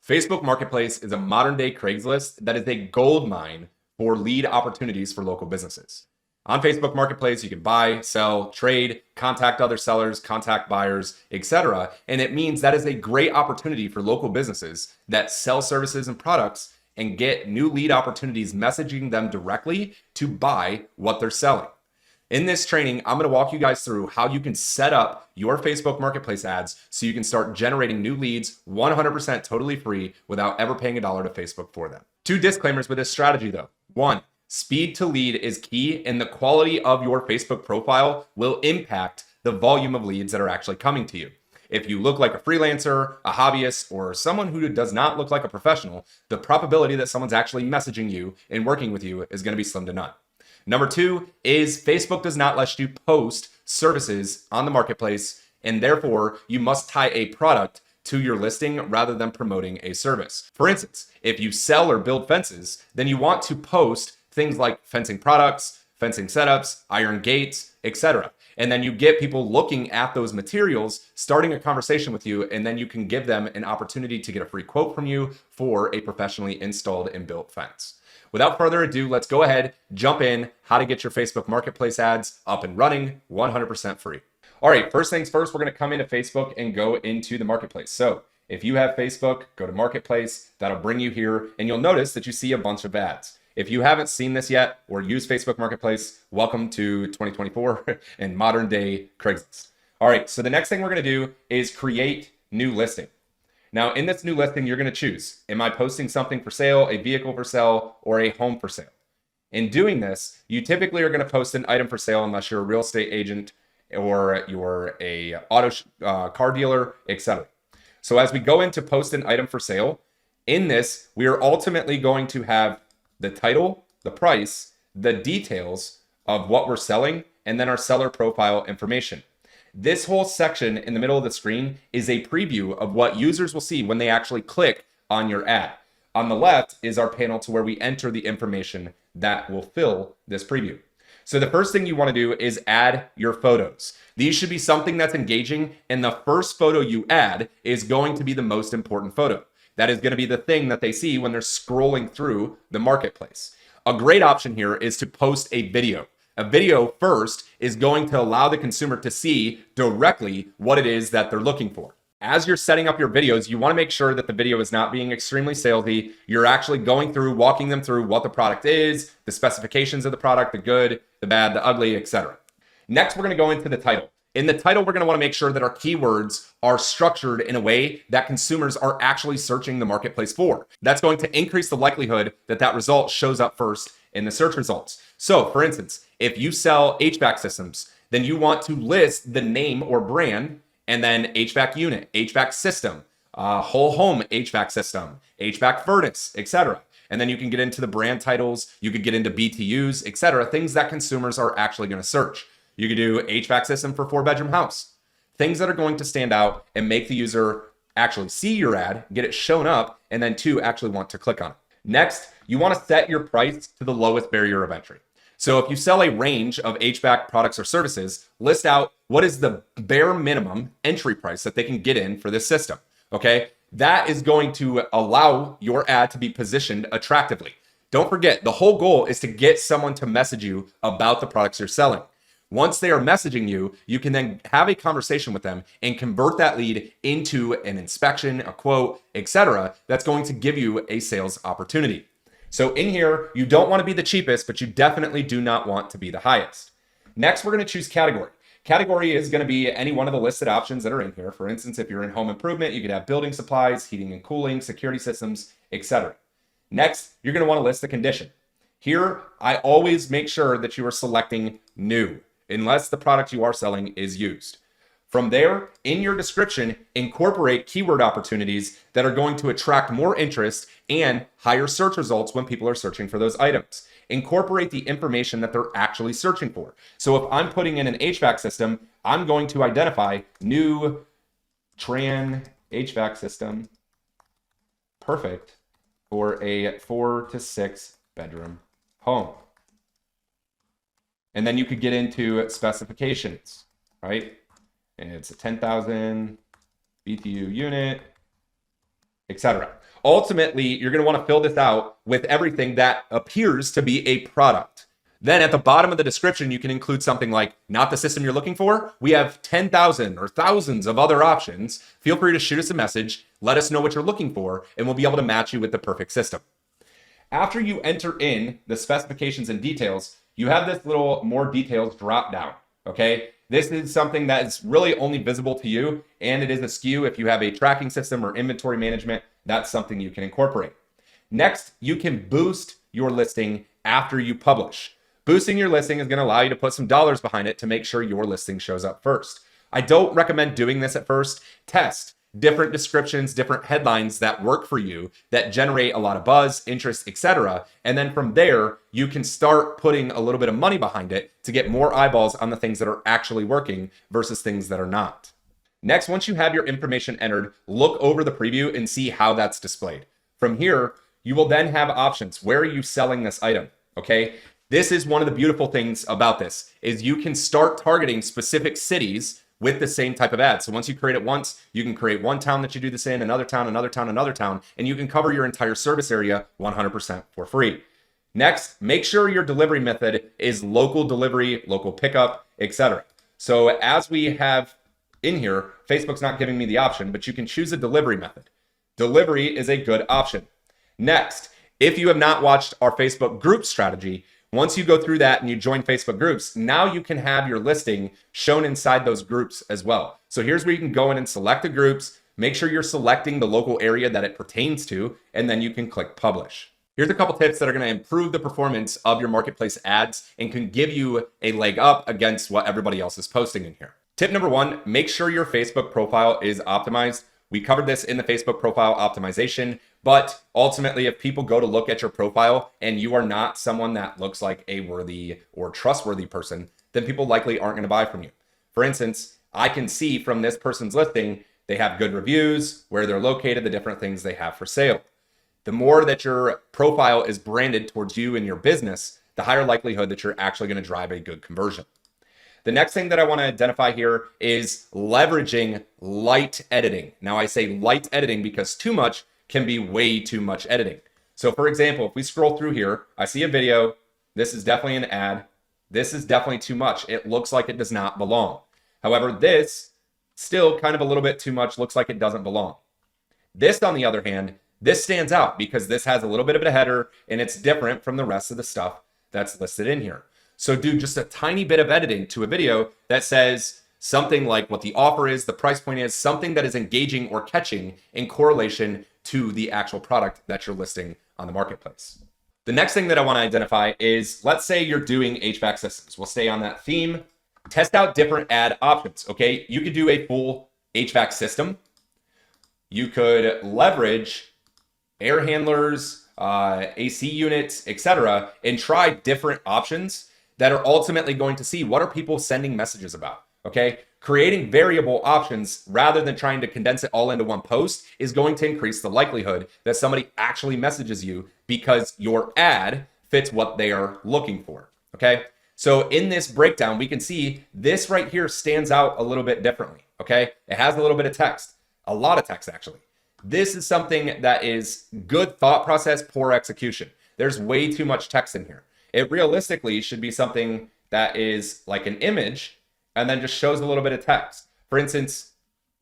Facebook Marketplace is a modern day Craigslist that is a gold mine for lead opportunities for local businesses. On Facebook Marketplace, you can buy, sell, trade, contact other sellers, contact buyers, etc. And it means that is a great opportunity for local businesses that sell services and products and get new lead opportunities messaging them directly to buy what they're selling. In this training, I'm going to walk you guys through how you can set up your Facebook Marketplace ads so you can start generating new leads 100% totally free without ever paying $1 to Facebook for them. Two disclaimers with this strategy though. One, speed to lead is key, and the quality of your Facebook profile will impact the volume of leads that are actually coming to you. If you look like a freelancer, a hobbyist, or someone who does not look like a professional, the probability that someone's actually messaging you and working with you is going to be slim to none. Number two is Facebook does not let you post services on the marketplace, and therefore you must tie a product to your listing rather than promoting a service. For instance, if you sell or build fences, then you want to post things like fencing products, fencing setups, iron gates, etc. And then you get people looking at those materials, starting a conversation with you, and then you can give them an opportunity to get a free quote from you for a professionally installed and built fence. Without further ado, let's go ahead, jump in, how to get your Facebook Marketplace ads up and running 100% free. All right, first things first, we're going to come into Facebook and go into the Marketplace. So if you have Facebook, go to Marketplace, that'll bring you here, and you'll notice that you see a bunch of ads. If you haven't seen this yet or used Facebook Marketplace, welcome to 2024 and modern day Craigslist. All right, so the next thing we're going to do is create new listing. Now, in this new listing, you're going to choose, am I posting something for sale, a vehicle for sale, or a home for sale? In doing this, you typically are going to post an item for sale unless you're a real estate agent or you're a car dealer, etc. So as we go into post an item for sale, in this, we are ultimately going to have the title, the price, the details of what we're selling, and then our seller profile information. This whole section in the middle of the screen is a preview of what users will see when they actually click on your ad. On the left is our panel to where we enter the information that will fill this preview. So the first thing you want to do is add your photos. These should be something that's engaging, and the first photo you add is going to be the most important photo. That is going to be the thing that they see when they're scrolling through the marketplace. A great option here is to post a video. A video first is going to allow the consumer to see directly what it is that they're looking for. As you're setting up your videos, you want to make sure that the video is not being extremely salesy. You're actually going through, walking them through what the product is, the specifications of the product, the good, the bad, the ugly, etc. Next, we're going to go into the title. In the title, we're going to want to make sure that our keywords are structured in a way that consumers are actually searching the marketplace for. That's going to increase the likelihood that that result shows up first in the search results. So for instance, if you sell HVAC systems, then you want to list the name or brand and then HVAC unit, HVAC system, whole home HVAC system, HVAC furnace, etc. And then you can get into the brand titles, you could get into BTUs, etc. Things that consumers are actually going to search. You could do HVAC system for 4-bedroom house. Things that are going to stand out and make the user actually see your ad, get it shown up, and then two, actually want to click on it. Next, you want to set your price to the lowest barrier of entry. So if you sell a range of HVAC products or services, list out what is the bare minimum entry price that they can get in for this system. Okay, that is going to allow your ad to be positioned attractively. Don't forget, the whole goal is to get someone to message you about the products you're selling. Once they are messaging you, you can then have a conversation with them and convert that lead into an inspection, a quote, etc. That's going to give you a sales opportunity. So in here, you don't want to be the cheapest, but you definitely do not want to be the highest. Next, we're going to choose category. Category is going to be any one of the listed options that are in here. For instance, if you're in home improvement, you could have building supplies, heating and cooling, security systems, etc. Next, you're going to want to list the condition. Here, I always make sure that you are selecting new, unless the product you are selling is used. From there, in your description, incorporate keyword opportunities that are going to attract more interest and higher search results when people are searching for those items. Incorporate the information that they're actually searching for. So if I'm putting in an HVAC system, I'm going to identify new Tran HVAC system, perfect for a 4 to 6 bedroom home. And then you could get into specifications, right? And it's a 10,000 BTU unit, etc. Ultimately, you're going to want to fill this out with everything that appears to be a product. Then at the bottom of the description, you can include something like, not the system you're looking for. We have 10,000 or thousands of other options. Feel free to shoot us a message. Let us know what you're looking for, and we'll be able to match you with the perfect system. After you enter in the specifications and details, you have this little more details drop down, okay? This is something that is really only visible to you, and it is a SKU. If you have a tracking system or inventory management, that's something you can incorporate. Next, you can boost your listing after you publish. Boosting your listing is going to allow you to put some dollars behind it to make sure your listing shows up first. I don't recommend doing this at first. Test different descriptions, different headlines that work for you, that generate a lot of buzz, interest, etc. And then from there, you can start putting a little bit of money behind it to get more eyeballs on the things that are actually working versus things that are not. Next, once you have your information entered, look over the preview and see how that's displayed. From here, you will then have options. Where are you selling this item? Okay. This is one of the beautiful things about this is you can start targeting specific cities with the same type of ad. So once you create it once, you can create one town that you do this in, another town, another town, another town, and you can cover your entire service area 100% for free. Next, make sure your delivery method is local delivery, local pickup, etc. So as we have in here, Facebook's not giving me the option, but you can choose a delivery method. Delivery is a good option. Next, if you have not watched our Facebook group strategy, once you go through that and you join Facebook groups, now you can have your listing shown inside those groups as well. So here's where you can go in and select the groups, make sure you're selecting the local area that it pertains to, and then you can click publish. Here's a couple tips that are going to improve the performance of your marketplace ads and can give you a leg up against what everybody else is posting in here. Tip number one, make sure your Facebook profile is optimized. We covered this in the Facebook profile optimization, but ultimately, if people go to look at your profile and you are not someone that looks like a worthy or trustworthy person, then people likely aren't going to buy from you. For instance, I can see from this person's listing, they have good reviews, where they're located, the different things they have for sale. The more that your profile is branded towards you and your business, the higher likelihood that you're actually going to drive a good conversion. The next thing that I want to identify here is leveraging light editing. Now I say light editing because too much can be way too much editing. So for example, if we scroll through here, I see a video. This is definitely an ad. This is definitely too much. It looks like it does not belong. However, this still kind of a little bit too much, looks like it doesn't belong. This, on the other hand, this stands out because this has a little bit of a header and it's different from the rest of the stuff that's listed in here. So do just a tiny bit of editing to a video that says something like what the offer is, the price point is, something that is engaging or catching in correlation to the actual product that you're listing on the marketplace. The next thing that I want to identify is, let's say you're doing HVAC systems. We'll stay on that theme. Test out different ad options, okay? You could do a full HVAC system. You could leverage air handlers, AC units, etc., and try different options that are ultimately going to see what are people sending messages about, okay? Creating variable options rather than trying to condense it all into one post is going to increase the likelihood that somebody actually messages you because your ad fits what they are looking for, okay? So in this breakdown, we can see this right here stands out a little bit differently, okay? It has a little bit of text, a lot of text actually. This is something that is good thought process, poor execution. There's way too much text in here. It realistically should be something that is like an image and then just shows a little bit of text. For instance,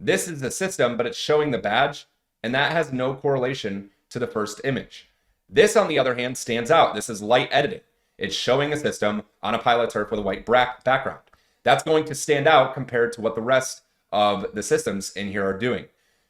this is the system, but it's showing the badge, and that has no correlation to the first image. This, on the other hand, stands out. This is light editing. It's showing a system on a pilot turf with a white background. That's going to stand out compared to what the rest of the systems in here are doing.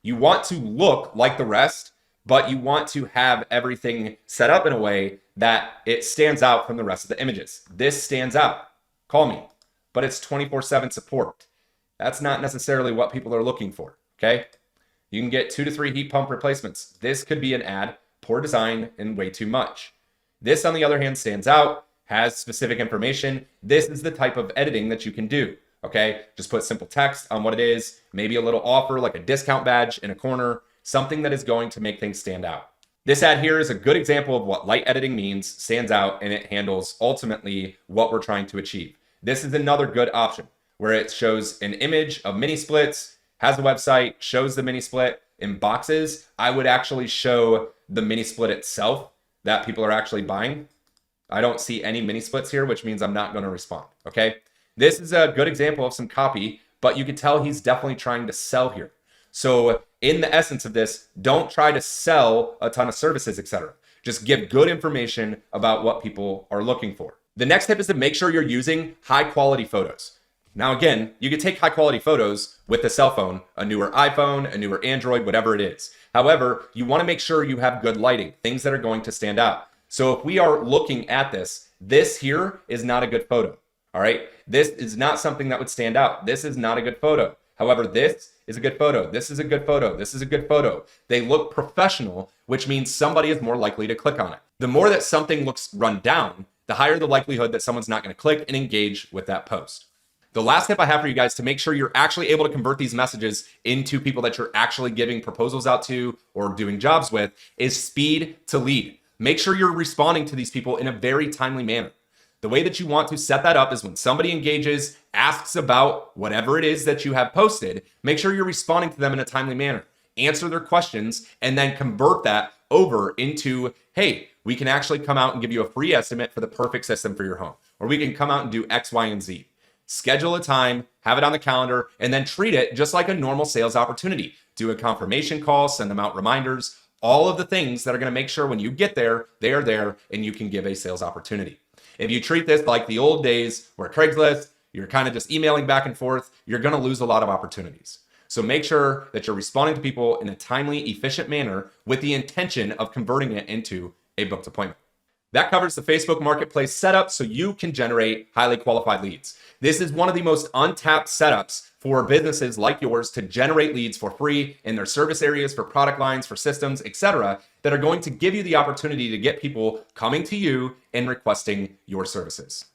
You want to look like the rest, but you want to have everything set up in a way that it stands out from the rest of the images. This stands out. Call me. But it's 24/7 support. That's not necessarily what people are looking for, okay? You can get 2 to 3 heat pump replacements. This could be an ad, poor design, and way too much. This, on the other hand, stands out, has specific information. This is the type of editing that you can do, okay? Just put simple text on what it is, maybe a little offer like a discount badge in a corner, something that is going to make things stand out. This ad here is a good example of what light editing means, stands out, and it handles ultimately what we're trying to achieve. This is another good option where it shows an image of mini splits, has a website, shows the mini split, in boxes, I would actually show the mini split itself that people are actually buying. I don't see any mini splits here, which means I'm not going to respond. Okay. This is a good example of some copy, but you can tell he's definitely trying to sell here. So in the essence of this, don't try to sell a ton of services, etc. Just give good information about what people are looking for. The next tip is to make sure you're using high quality photos. Now, again, you can take high quality photos with a cell phone, a newer iPhone, a newer Android, whatever it is. However, you want to make sure you have good lighting, things that are going to stand out. So if we are looking at this here is not a good photo. All right. This is not something that would stand out. This is not a good photo. However, this is a good photo. This is a good photo. This is a good photo. They look professional, which means somebody is more likely to click on it. The more that something looks run down, the higher the likelihood that someone's not going to click and engage with that post. The last tip I have for you guys to make sure you're actually able to convert these messages into people that you're actually giving proposals out to or doing jobs with is speed to lead. Make sure you're responding to these people in a very timely manner. The way that you want to set that up is when somebody engages, asks about whatever it is that you have posted, make sure you're responding to them in a timely manner. Answer their questions and then convert that over into, hey, we can actually come out and give you a free estimate for the perfect system for your home. Or we can come out and do X, Y, and Z. Schedule a time, have it on the calendar, and then treat it just like a normal sales opportunity. Do a confirmation call, send them out reminders, all of the things that are going to make sure when you get there, they are there and you can give a sales opportunity. If you treat this like the old days where Craigslist, you're kind of just emailing back and forth, you're going to lose a lot of opportunities. So make sure that you're responding to people in a timely, efficient manner with the intention of converting it into a booked appointment. That covers the Facebook Marketplace setup so you can generate highly qualified leads. This is one of the most untapped setups for businesses like yours to generate leads for free in their service areas, for product lines, for systems, etc., that are going to give you the opportunity to get people coming to you and requesting your services.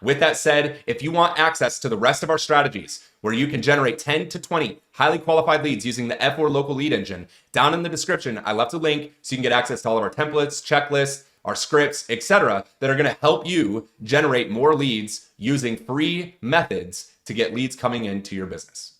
With that said, if you want access to the rest of our strategies where you can generate 10 to 20 highly qualified leads using the F4 local lead engine, down in the description, I left a link so you can get access to all of our templates, checklists, our scripts, etc., that are going to help you generate more leads using free methods to get leads coming into your business.